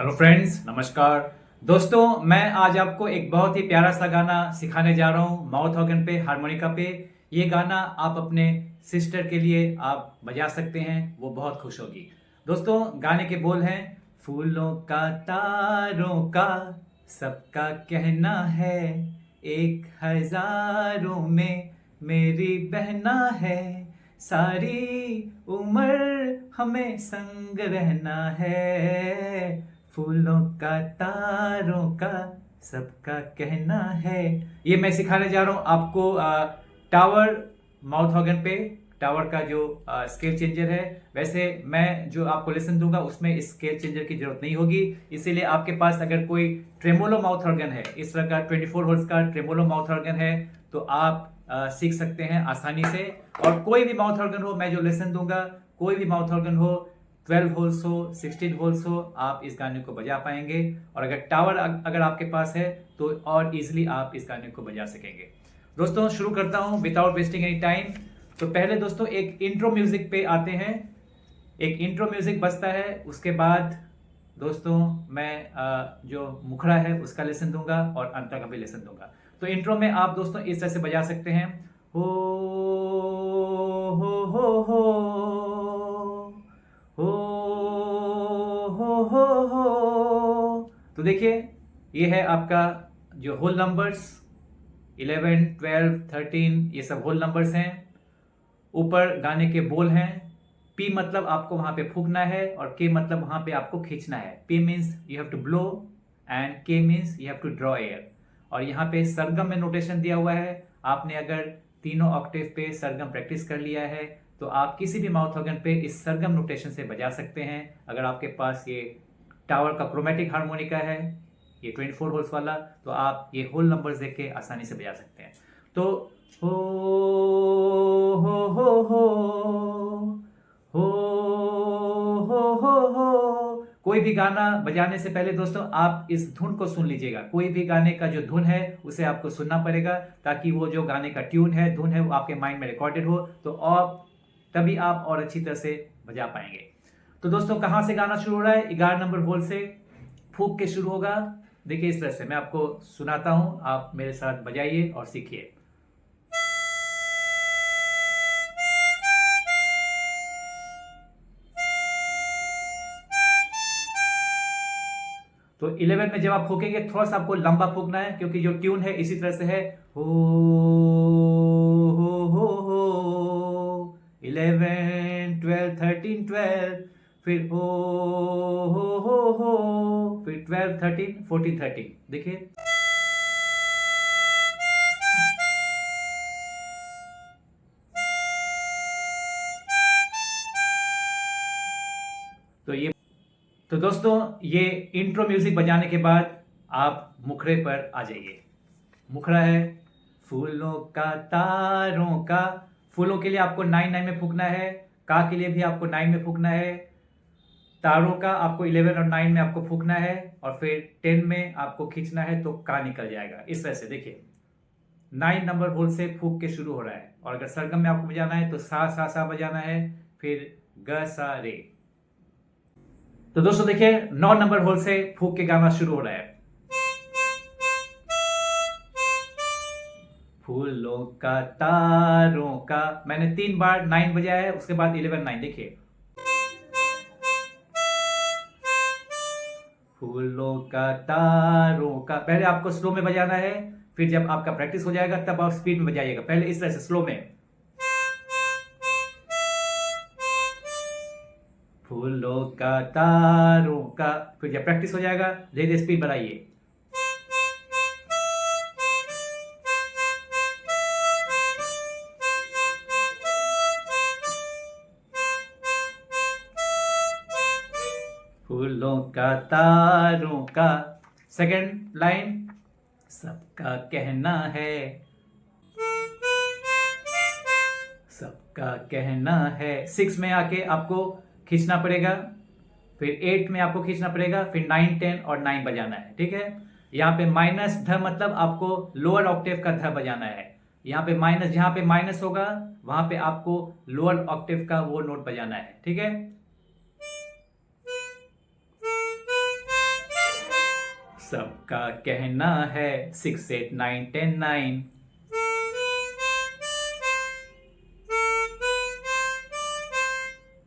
Hello friends, नमस्कार दोस्तों। मैं आज आपको एक बहुत ही प्यारा सा गाना सिखाने जा रहा हूँ माउथ ऑर्गन पे, हारमोनिका पे। ये गाना आप अपने सिस्टर के लिए आप बजा सकते हैं, वो बहुत खुश होगी। दोस्तों, गाने के बोल हैं, फूलों का तारों का सबका कहना है, एक हजारों में मेरी बहना है, सारी उम्र हमें संग रहना है, फूलों का तारों का सबका कहना है। ये मैं सिखाने जा रहा हूँ आपको टावर माउथ ऑर्गन पे, टावर का जो स्केल चेंजर है। वैसे मैं जो आपको लेसन दूंगा उसमें स्केल चेंजर की जरूरत नहीं होगी, इसीलिए आपके पास अगर कोई ट्रेमोलो माउथ ऑर्गन है, इस तरह का 24 वोल्ट का ट्रेमोलो माउथ ऑर्गन है, तो आप सीख सकते हैं आसानी से। और कोई भी माउथ ऑर्गन हो, मैं जो लेसन दूंगा, कोई भी माउथ ऑर्गन हो, 12 होल्स हो, 16 होल्स हो, आप इस गाने को बजा पाएंगे। और अगर टावर अगर आपके पास है तो और इजीली आप इस गाने को बजा सकेंगे। दोस्तों, शुरू करता हूं विदाउट वेस्टिंग एनी टाइम। तो पहले दोस्तों एक इंट्रो म्यूजिक पे आते हैं। एक इंट्रो म्यूजिक बजता है, उसके बाद दोस्तों मैं जो मुखड़ा है उसका लेसन दूंगा और अंतरा का भी लेसन दूंगा। तो इंट्रो में आप दोस्तों इस तरह से बजा सकते हैं, हो हो हो हो हो हो। तो देखिए, ये है आपका जो होल नंबर्स 11, 12, 13, ये सब होल नंबर्स हैं। ऊपर गाने के बोल हैं, पी मतलब आपको वहां पे फूकना है और के मतलब वहां पे आपको खींचना है। P means you have to blow and K means you have to draw air. और यहाँ पे सरगम में नोटेशन दिया हुआ है। आपने अगर तीनों ऑक्टेव पे सरगम प्रैक्टिस कर लिया है तो आप किसी भी माउथ ऑर्गन पे इस सरगम नोटेशन से बजा सकते हैं। अगर आपके पास ये टावर का क्रोमेटिक हारमोनिका है, ये 24 होल्स वाला, तो आप ये होल नंबर्स देख के आसानी से बजा सकते हैं। तो हो हो हो हो हो हो। कोई भी गाना बजाने से पहले दोस्तों आप इस धुन को सुन लीजिएगा। कोई भी गाने का जो धुन है उसे आपको सुनना पड़ेगा, ताकि वो जो गाने का ट्यून है, धुन है, वो आपके माइंड में रिकॉर्डेड हो, तो आप तभी आप और अच्छी तरह से बजा पाएंगे। तो दोस्तों, कहां से गाना शुरू हो रहा है? 11 नंबर होल से फूक के शुरू होगा। देखिए, इस तरह से मैं आपको सुनाता हूं, आप मेरे साथ बजाइए और सीखिए। तो 11 में जब आप फूकेंगे, थोड़ा सा आपको लंबा फूकना है, क्योंकि जो ट्यून है इसी तरह से है, हो हो 11, 12, 13, 12, फिर हो, फिर 12, 13, 14, 13। देखिए, तो ये, तो दोस्तों ये इंट्रो म्यूजिक बजाने के बाद आप मुखड़े पर आ जाइए। मुखड़ा है, फूलों का तारों का। फूलों के लिए आपको 9 में फूकना है, का के लिए भी आपको 9 में फूकना है, तारों का आपको 11 और 9 में आपको फूकना है, और फिर 10 में आपको खींचना है तो का निकल जाएगा। इस तरह से देखिए, 9 नंबर होल से फूक के शुरू हो रहा है। और अगर सरगम में आपको बजाना है तो सा सा सा बजाना है, फिर ग सा रे। तो दोस्तों देखिए, 9 नंबर होल से फूक के गाना शुरू हो रहा है। फूलों का तारों का, मैंने 3 बार 9 बजाया है, उसके बाद 11 9। देखिए, फूलों का तारों का, पहले आपको स्लो में बजाना है, फिर जब आपका प्रैक्टिस हो जाएगा तब आप स्पीड में बजाइएगा। पहले इस तरह से स्लो में, फूलों का तारों का, फिर जब प्रैक्टिस हो जाएगा धीरे धीरे स्पीड बढ़ाइए। फूलों का तारों का। सेकंड लाइन, सबका कहना है, सबका कहना है। 6 में आके आपको खींचना पड़ेगा, फिर 8 में आपको खींचना पड़ेगा, फिर 9, 10 और 9 बजाना है। ठीक है, यहाँ पे माइनस ध मतलब आपको लोअर ऑक्टेव का ध बजाना है। यहाँ पे माइनस, जहां पे माइनस होगा वहां पे आपको लोअर ऑक्टेव का वो नोट बजाना है। ठीक है, सबका कहना है 6 8 9 10 9।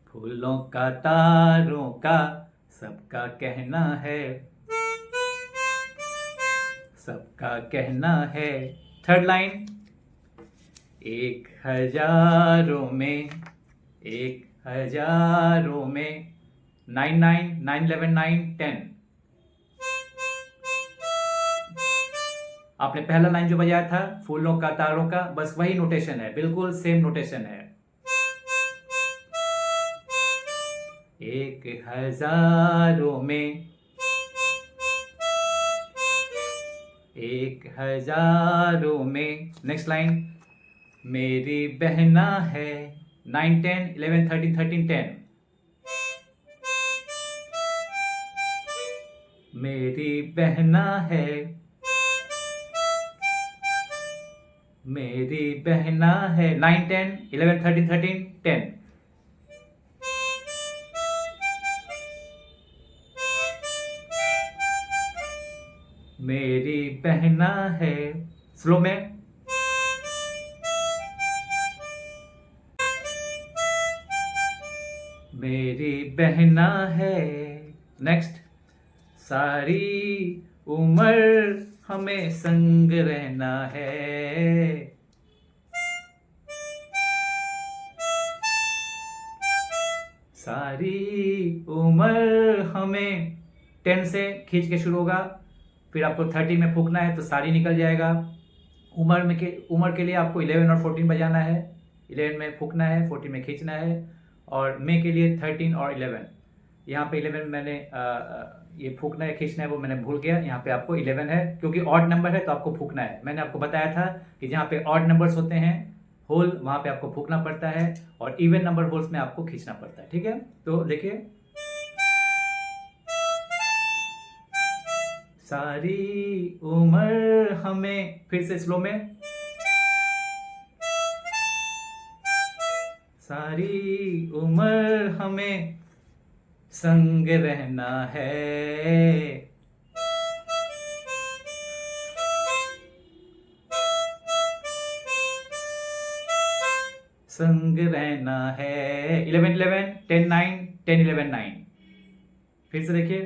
फूलों का तारों का सबका कहना है, सबका कहना है। थर्ड लाइन, 1,000 में 1,000 में 9 9 9 11 9 10। आपने पहला लाइन जो बजाया था फूलों का तारों का, बस वही नोटेशन है, बिल्कुल सेम नोटेशन है। 1,000 में 1,000 में। नेक्स्ट लाइन, मेरी बहना है 9 10 11 13 13 10। मेरी बहना है, मेरी बहना है 9 10 11 13 13 10। मेरी बहना है, स्लो में। मेरी बहना है। नेक्स्ट, सारी उम्र हमें संग रहना है। सारी उम्र हमें 10 से खींच के शुरू होगा, फिर आपको 30 में फूकना है तो सारी निकल जाएगा। उम्र के लिए आपको 11 और 14 बजाना है, 11 में फूकना है, 14 में खींचना है। और मे के लिए 13 और 11। यहाँ पे 11 मैंने ये फूकना है खींचना है वो मैंने भूल गया, यहाँ पे आपको 11 है क्योंकि ऑड नंबर है तो आपको फूकना है। मैंने आपको बताया था कि जहाँ पे ऑड नंबर्स होते हैं होल, वहाँ पे आपको फूकना पड़ता है, और इवन नंबर होल्स में आपको खींचना पड़ता है। ठीक है, तो देखिए, सारी उम्र हमें, फिर से स्लो में, सारी उम्र हमें संग रहना है। संग रहना है। 11 11 10 9 10 11 9। फिर से देखिए,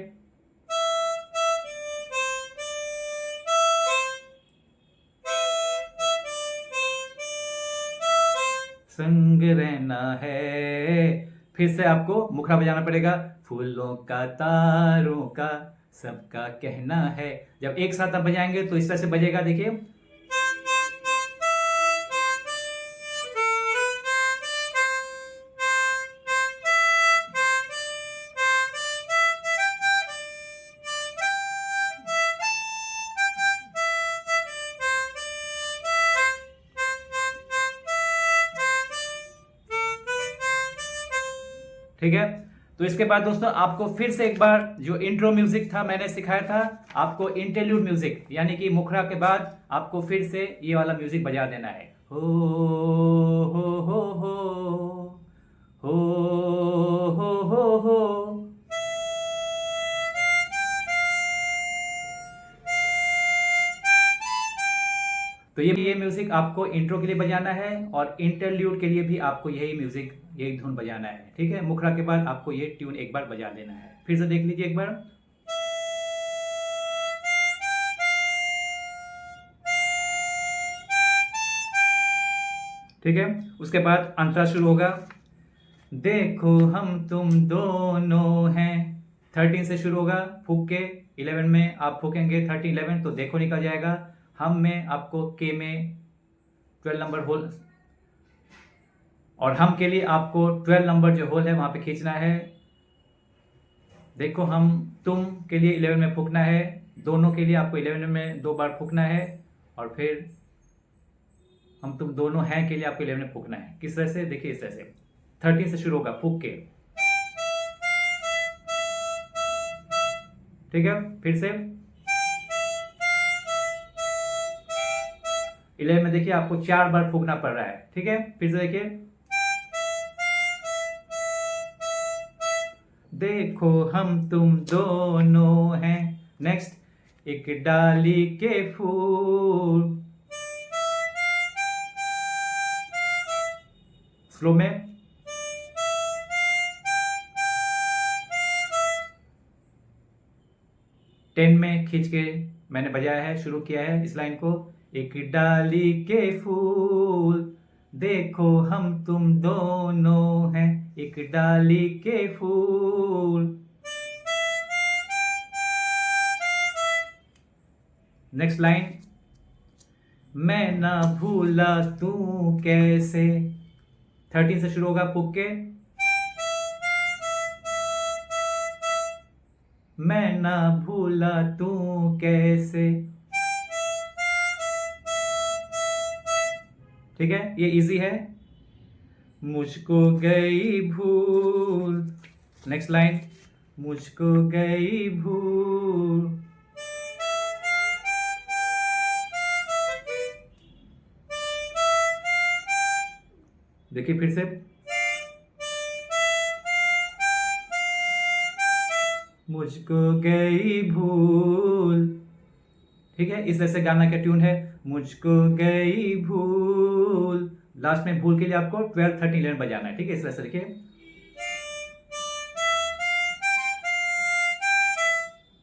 संग रहना है। फिर से आपको मुखड़ा बजाना पड़ेगा। फूलों का तारों का सबका कहना है। जब एक साथ आप बजाएंगे तो इस तरह से बजेगा, देखिए। ठीक है, तो इसके बाद दोस्तों आपको फिर से एक बार जो इंट्रो म्यूजिक था मैंने सिखाया था, आपको इंटरल्यूड म्यूजिक यानी कि मुखड़ा के बाद आपको फिर से ये वाला म्यूजिक बजा देना है। हो हो हो हो हो हो हो। तो ये म्यूजिक आपको इंट्रो के लिए बजाना है और इंटरल्यूड के लिए भी आपको यही म्यूजिक, यही धुन बजाना है। ठीक है, मुखड़ा के बाद आपको ये ट्यून एक बार बजा देना है। फिर से देख लीजिए एक बार। ठीक है, उसके बाद अंतरा शुरू होगा। देखो हम तुम दोनों हैं, 13 से शुरू होगा, फूक के 11 में आप फूकेंगे 30 11 तो देखो निकल जाएगा। हम में आपको के में 12 नंबर होल, और हम के लिए आपको 12 नंबर जो होल है वहां पे खींचना है। देखो हम तुम के लिए 11 में फूकना है, दोनों के लिए आपको 11 में 2 बार फूकना है, और फिर हम तुम दोनों हैं के लिए आपको 11 में फूकना है। किस तरह से, देखिए इस तरह से 13 से शुरू होगा फूक के। ठीक है, फिर से 11 में देखिए आपको 4 बार फूकना पड़ रहा है। ठीक है, फिर से देखिए, देखो हम तुम दोनों हैं। नेक्स्ट एक डाली के फूल। स्लो में। टेन में खींच के मैंने बजाया है, शुरू किया है इस लाइन को। एक डाली के फूल, देखो हम तुम दोनों हैं, एक डाली के फूल। नेक्स्ट लाइन, मैं ना भूला तू कैसे। 13 से शुरू होगा फूक के। मैं ना भूला तू कैसे। ठीक है, ये इजी है। मुझको गई भूल। नेक्स्ट लाइन, मुझको गई भूल। देखिए फिर से, मुझको गई भूल। ठीक है, इस तरह से गाना का ट्यून है, मुझको गई भूल। लास्ट में भूल के लिए आपको 12, 13, 11 बजाना है। ठीक है, इस तरह से देखिए,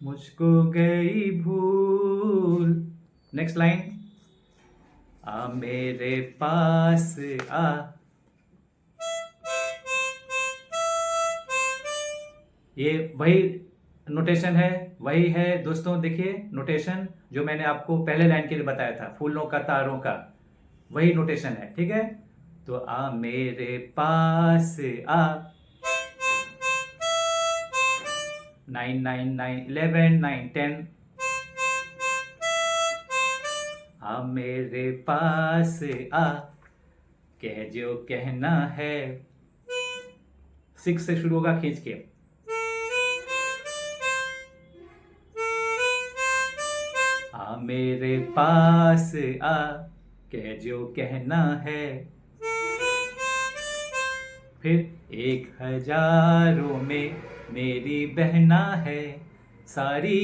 मुझको गई भूल। नेक्स्ट लाइन, आ मेरे पास आ। ये वही नोटेशन है, वही है दोस्तों। देखिए नोटेशन जो मैंने आपको पहले लाइन के लिए बताया था, फूलों का तारों का, वही नोटेशन है। ठीक है, तो आ मेरे पास आ। 9, 9, 9, 11, 9, 10। आ मेरे पास आ, कह जो कहना है। 6 से शुरू होगा खींच के। आ मेरे पास आ, कह जो कहना है। फिर 1000 में मेरी बहना है, सारी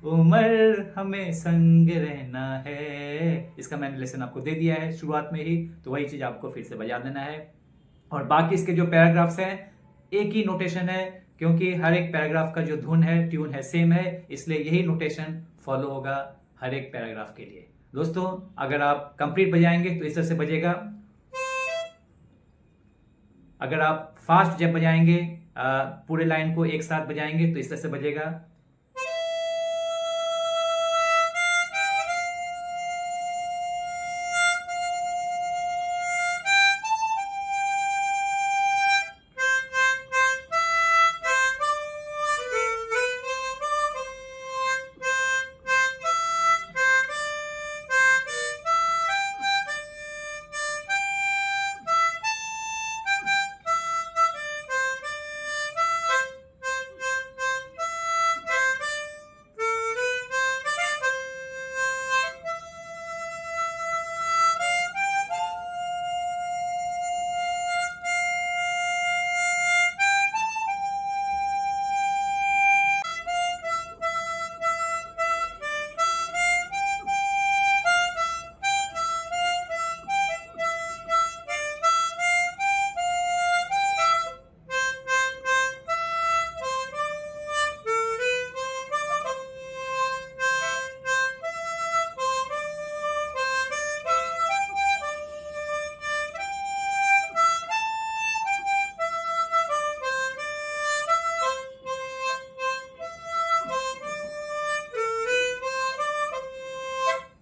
उम्र हमें संग रहना है। इसका मैंने लेसन आपको दे दिया है शुरुआत में ही, तो वही चीज आपको फिर से बजा देना है। और बाकी इसके जो पैराग्राफ्स हैं एक ही नोटेशन है, क्योंकि हर एक पैराग्राफ का जो धुन है, ट्यून है, सेम है, इसलिए यही नोटेशन फॉलो होगा हर एक पैराग्राफ के लिए। दोस्तों अगर आप कंप्लीट बजाएंगे तो इस तरह से बजेगा। अगर आप फास्ट जब बजाएंगे, पूरे लाइन को एक साथ बजाएंगे तो इस तरह से बजेगा।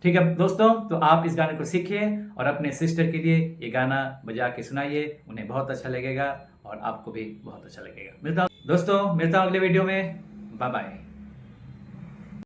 ठीक है दोस्तों, तो आप इस गाने को सीखिए और अपने सिस्टर के लिए ये गाना बजा के सुनाइए। उन्हें बहुत अच्छा लगेगा और आपको भी बहुत अच्छा लगेगा। मिलता हूं दोस्तों, मिलता हूं अगले वीडियो में। Bye bye.